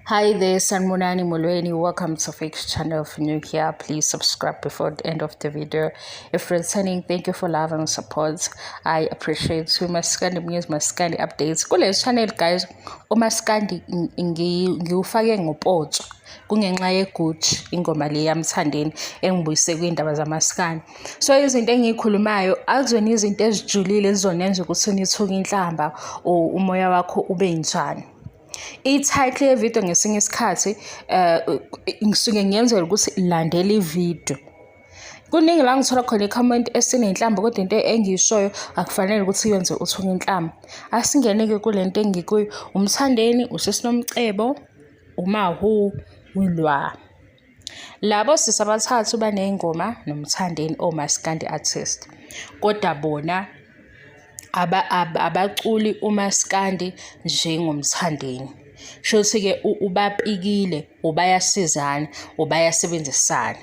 Hi there, Sanmunani Mulweni. Welcome to Fix channel. If you're new here, please subscribe before the end of the video. If returning, thank you for love and support. I appreciate you. Maskandi news, Maskandi updates. Kule channel guys, uMaskandi ngiwufake ngopoto. Kungenxa yeGucci ingoma le yamthandeni engibuyise kwindaba zamaskandi. So izinto engiyikhulumayo akuzona izinto ezijulile ezizonenza ukuthi unithuke inhlamba umoya wakho ube njani. I-title ye-video ngesinye isikhathi ngisuke ngiyenzela ukuthi landela i-video. Kuningi la ngithola khona i-comment esinenhlamba kodwa into engiyishoyo akufanele ukuthi yenze uthuke inhlamba. Asingene-ke kule nto engikuyo, umthandeni, uSisinomcebo, uMaHu, uLwa. Labo sisabathathu baney'ngoma nomthandeni omaskandi artist. Kodwa bona abaculi umaskandi njengomthandeni. Shothi-ke ubapikile, ubayasizana, ubayasebenzisana.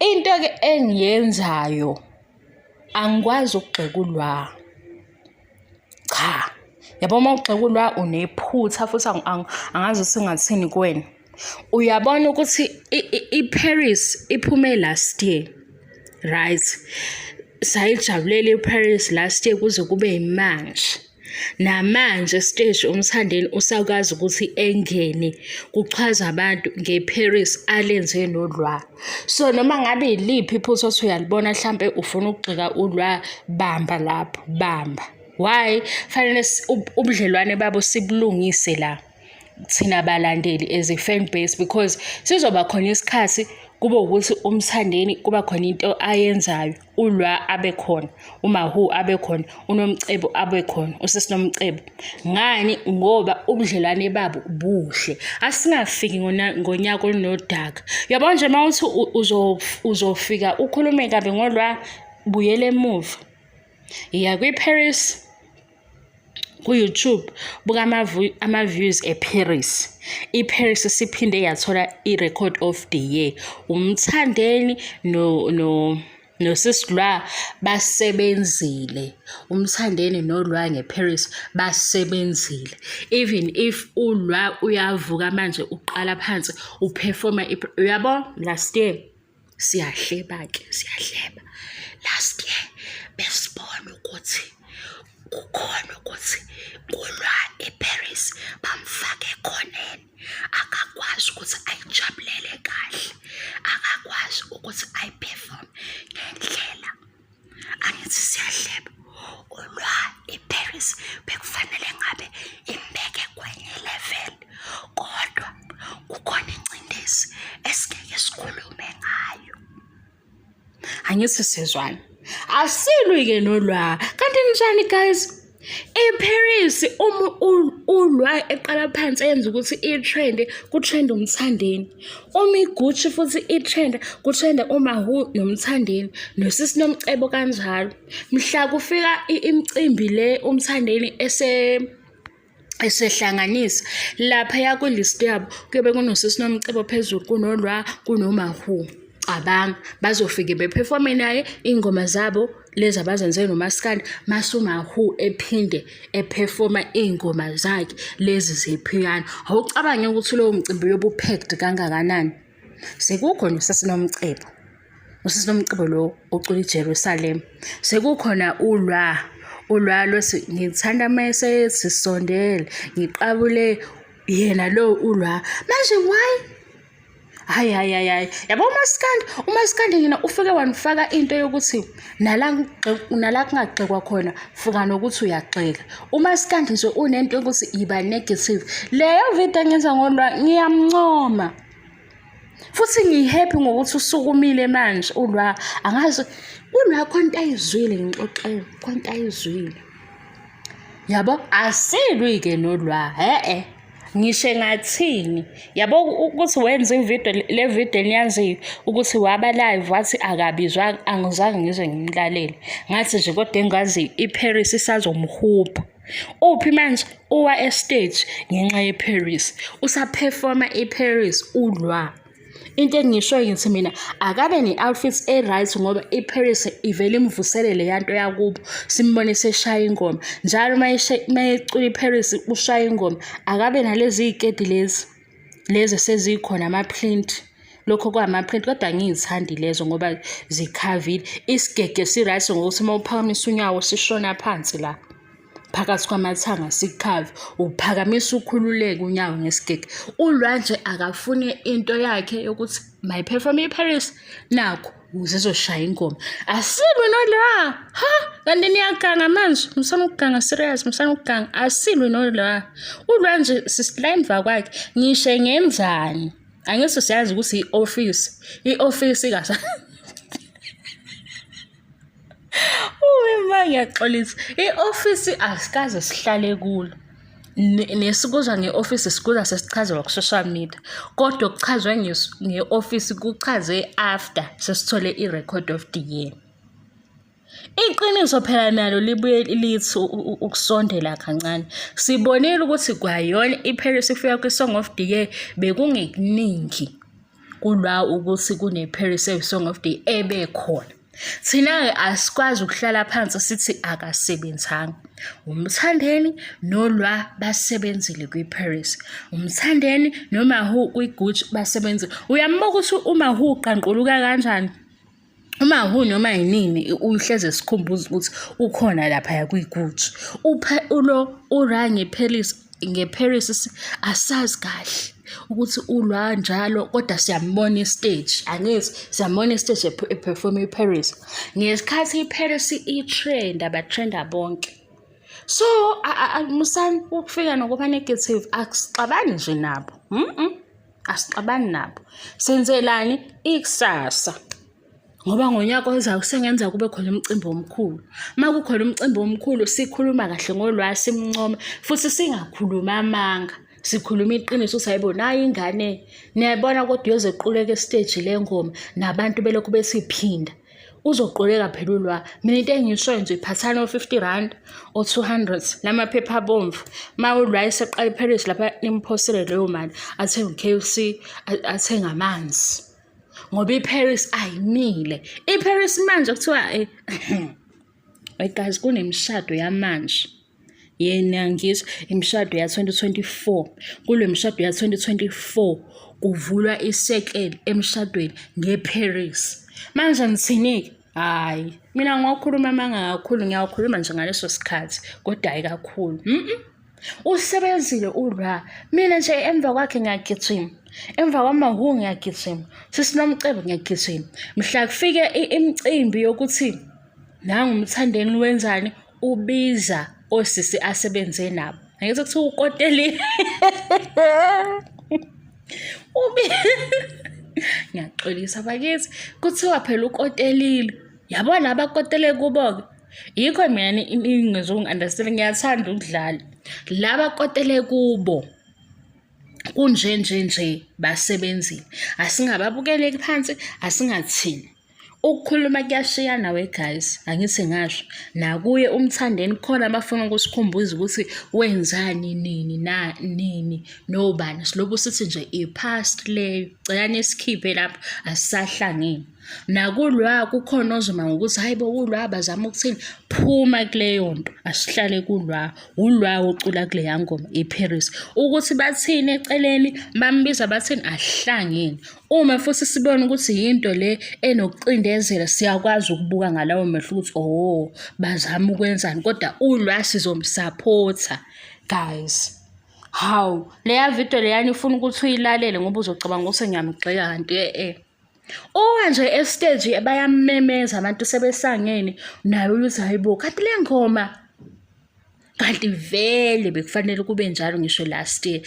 Into-ke engiyenzayo angikwazi ukugxeka uLwa. Cha. Yabo uma ugxeka uLwa unephutha futhi angazi ukuthi ngathini kuwena. Uyabona ukuthi iParis iphume last year. Right? Sayijabulela iParis last year kuze kube yimanje. Namanje stage umthandeni usakwazi ukuthi engene kuchaza abantu ngeParis alenze noLwa. So noma ngabe iliphi iphutha othi uyalibona mhlambe ufuna ukugxeka uLwa, bamba lapho, bamba. Why? Fanele ubudlelwane babo sibulungise la thina abalandeli as a fan base, because sizoba khona isikhathi kube ukuthi umthandeni kuba khona into ayenzayo, uLwa abe khona, uMaHu abe khona, uNomcebo abe khona, uSisinomcebo. Ngani? Ngoba ubudlelwane babo buhle. Asingafiki ngonyaka olunodaka. Yabona nje mawuthi uzofika ukhulume kabe ngoLwa, buyele emuva. Iya kwiParis ku-YouTube buka ama-views eParis. iParis siphinde yathola i-record of the year. Umthandeni noSisiLwa basebenzile. Umthandeni noLwa ngeParis basebenzile. Even if uLwa uyavuka manje uqala phansi uperforma uyabo last year siyahleba-ke siyahleba. Last year besibona ukuthi kukhona ukuthi uLwa eParis bamfake ekhoneni, akakwazi ukuthi ayijabulele kahle, akakwazi ukuthi ayiperform ngendlela. Angithi siyahleba. uLwa eParis bekufanele ngabe imbeke kwenye level, kodwa kukhona ingcindezi esingeke sikhulume ngayo. Angithi sizwana. Asilwi-ke noLwa. Kanti njani guys? eParis uLwa eqala phansi enza ukuthi i-trend ku-trend umthandeni. iGucci futhi i-trend ku-trend uMaHu nomthandeni, noSisinomcebo kanjalo. Mhla kufika imicimbi le umthandeni esehlanganisa lapha yakulist yabo kuyobe kunoSisinomcebo phezulu, kunoLwa, kunoMaHu. Abanga bazofike beperforme naye ingoma zabo lezi abazenze nomaskandi, mase uMaHu ephinde eperforma ingoma zakhe lezi zepiano. Awucabange ukuthi lowo mcimbi yobe upacked kangakanani. Sekukhona uSisinomcebo. uSisinomcebo lo ucula iJerusalem. Sekukhona uLwa losi ngithanda mase sisondele, ngiqabule yena lo uLwa. Manje why? Hayi. Yabo umaskandi ngina ufike wanifaka into yokuthi nala kungagxekwa khona fuka nokuthi uyagxeka. Umaskandi nje unento yokuthi iba negative. Leyo video engenza ngoLwa ngiyamncoma. Futhi ngihappy ngokuthi usukumile manje uLwa. Angazi uLwa konke ayizwile ngixoxela, konke ayizwile. Yabo asilwi-ke noLwa. Ngisho ngathini, yabo ukuthi wenza ivideo le video niyaziyo ukuthi waba live wathi akabizwa, angizange ngize ngimlalele. Ngathi nje kodwa engazi iParis isazomhupha. Uphi manje uwa estage ngenxa yeParis, usaperforma eParis uLwa. Into engishoyo ngithi mina akabe ne-outfits e-right ngoba iParis ivele imvuselele yanto yakubo, simbone seshaya ingoma. Njalo mayecula iParis ushaya ingoma, akabe nalezi iketi lezi lezi sezikhona ama-print. Lokho kwama-print kodwa ngiyithandi lezo ngoba zikhavile. Isigege si-right ngokuthi uma uphakamisa unyawo sishona phansi la phakathi kwamathanga sikhave, uphakamisa ukhululeke unyawo ngesigege. ULwa nje akafune into yakhe yokuthi mayiphefome iParis nakho ukuze ezoshaya ingoma. Asilwe noLwa, ha, kanti niyaganga manje, musana ukuganga serious, musana ukuganga, asilwe noLwa. ULwa nje la emva kwakhe ngisho ngenzani, angithi siyazi ukuthi i-office kasa ngiyaxolisa, i-office asikaze sihlale kulo. Nesikuzwa nge-office sikuza sesichazwa ku-social media, kodwa okuchazwe nge-office kuchaze after sesithole i-record of the year. Iqiniso phela nalo libuye lithi ukusondela kancane. Sibonile ukuthi kwayona iParis ifika kwi-Song of the Year bekungekuningi kuLwa ukuthi kune-Paris Song of the Year ebekhona. Thina-ke asikwazi ukuhlala phansi sithi akasebenzanga. UMthandeni noLwa basebenzile kwi-Paris. UMthandeni noMahu kwi-Gucci basebenzile. Uyambuka ukuthi uMahu uqanquluka kanjani? UMahu noma yinini uhleze sikhumbuza ukuthi ukhona lapha kwi-Gucci. ULwa nge-Paris asazi kahle ukuthi uLwa njalo kodwa siyambona i-stage. Angithi siyambona i-stage eperform i-Paris. Ngesikhathi i-Paris i-trend abatrenda bonke. So musani ukufika nokuba negative asixabani nje nabo. Asixabani nabo. Senzelani ikusasa. Ngoba ngonyaka ozayo kusengenza kube khona umcimbi omkhulu. Uma kukhona umcimbi omkhulu sikhuluma kahle ngoLwa simncoma futhi singakhuluma amanga. Sikhuluma iqiniso ukuthi hayibo nayo ingane niyabona kodwa uyozequleka e-stage le ngoma nabantu belokhu besiphinda. Uzoquleka phela uLwa. Mina into engishoyo nje iphathana o-R50 o-200 lamaphepha abomvu. Ma uLwa eseqala iParis lapha nimphosele leyo mali athenga KFC athenga amanzi. Ngoba iParis ayimile. iParis manje kuthiwa guys kunemishado yamanje. Yena ngizo imishado ya-2024. Kule mishado ya-2024 kuvulwa isekele emshadweni ngeParis. Manje ngithini? Hayi, mina ngiwakhuluma amanga kakhulu, ngiyakhuluma nje ngaleso sikhathi kodwa hayi kakhulu. Usebenzile uLwa. Mina nje emva kwakhe ngiyagijima. Emva kwamaHu ngiyagijima. Sisinomcebo ngiyagijima. Mhla kufike imicimbi yokuthi nangu uMthandeni wenzani ubiza osisi asebenze nabo. Angithi kuthiwa ukotelile. Ngiyaxolisa bakithi kuthiwa phela ukotelile. Yabona abakotele kubo-ke. Yikho mina ngizongi-understand ngiyathanda ukudlala. Laba kotele kubo kunje basebenzile. Asingababukeli phansi, asingathini. Ukukhuluma kuyashiyana we guys, angithi ngasho. Nakuye uMthandeni khona abafuna ukusikhumbuza ukuthi wenzani nini nobani. Silobu sithi nje i-past leyo. Celani sikhiphe lapho asisahlangene. NakuLwa kukhona ozoma ngokuthi hayibo uLwa bazama ukuthini phuma kuleyo nto asihlale kuLwa. uLwa ocula kule yangoma iParis ukuthi bathini eceleni bambiza bathini ahlangene. Uma futhi sibona ukuthi yinto le enokucindezela siyakwazi ukubuka ngalawo mehlo ukuthi bazama ukwenzani kodwa uLwa sizomsupporta guys. Hawu leya video leyani ufuna ukuthi uyilalele ngoba uzocabanga ukuthi ngiyamgxeka kanti nje e-stage bayamemeza abantu sebesangene nayo uthi hayibo kanti le ngoma kanti vele bekufanele kube njalo ngisho last year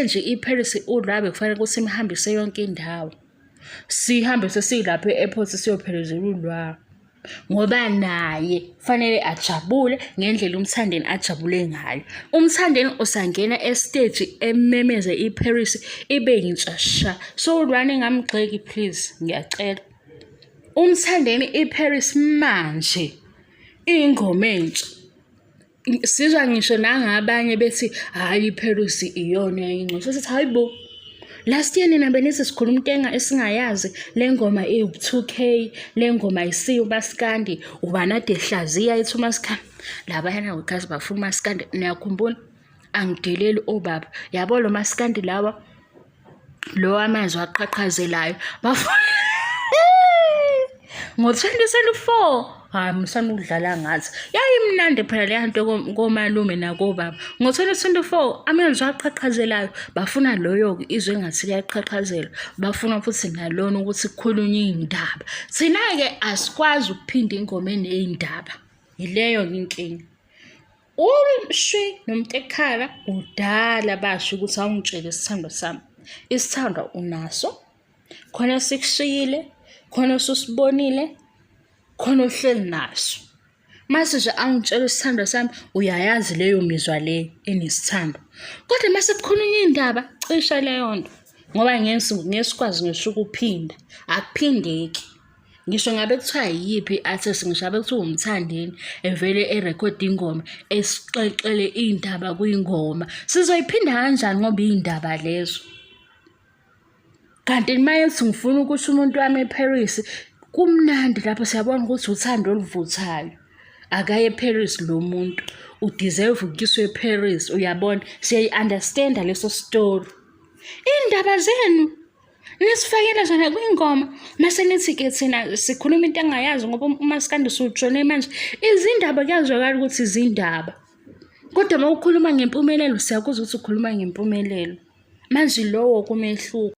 nje iParis uLwa bekufanele ukuthi simhambise yonke indawo. Sihambe sesilapha e-airport siyophelezela uLwa ngoba naye fanele ajabule ngendlela uMthandeni ajabule ngayo. uMthandeni usangena e-stage ememeze iParis ibe yintsha. So uLwa ningamgxeki please ngiyacela. uMthandeni iParis manje ingoma entsha. Sizwa ngisho nangabanye bethi hayi iParis iyona ingcono. Sithi hayibo last year nina benithi sikhuluma intenga esingayazi le ngoma e2K le ngoma isiyo uMaskandi ubanade hlaziya ethi uMaskandi labayana ukhasi bafuna uMaskandi. Niyakhumbula angideleli obaba yabo lo Maskandi lawa lo amazwi aqhaqhazelayo ngo-2024 hayi msana ukudlala ngathi yayimnandi phela leya nto komalume nakobaba. Ngo-2024 amazwi aqhaqhazelayo bafuna loyo-ke izwe engathi liyaqhaqhazela, bafuna futhi nalona ukuthi kukhulunywe iy'ndaba. Thina-ke asikwazi ukuphinda ingoma eney'ndaba, yileyo-ke inkinga. UShwi noMtekhala kudala basho ukuthi awungitshele isithando sami. Isithando unaso, khona sikushiyile, khona ususibonile, khona uhleli naso. Mase nje awungitshela isithando sami, uyayazi leyo mizwa le enesithando. Kodwa mase kukhulunywa iy'ndaba, cisha leyo nto. Ngoba ngesikwazi ngisho ukuphinda, akuphindeki. Ngisho ngabe kuthiwa yiphi i-artist, ngisho ngabe kuthiwa uMthandeni evele erekhode ingoma esixexele iy'ndaba kwingoma, sizoyiphinda kanjani ngoba iy'ndaba lezo? Kanti mayethi ngifuna ukuthi umuntu wami eParis, kumnandi lapho siyabona ukuthi uthando oluvuthayo. Akaye eParis lo muntu, udeserve ukuyiswa eParis, uyabona? Siyayi-understanda leso story. Iy'ndaba zenu nisifakela zona kwingoma, mase nithi-ke thina sikhuluma into engayazi ngoba umaskandi usutshone manje. Izindaba kuyazwakala ukuthi izindaba, kodwa uma ukhuluma ngempumelelo siyakuzwa ukuthi ukhuluma ngempumelelo. Manje lowo kumehluko.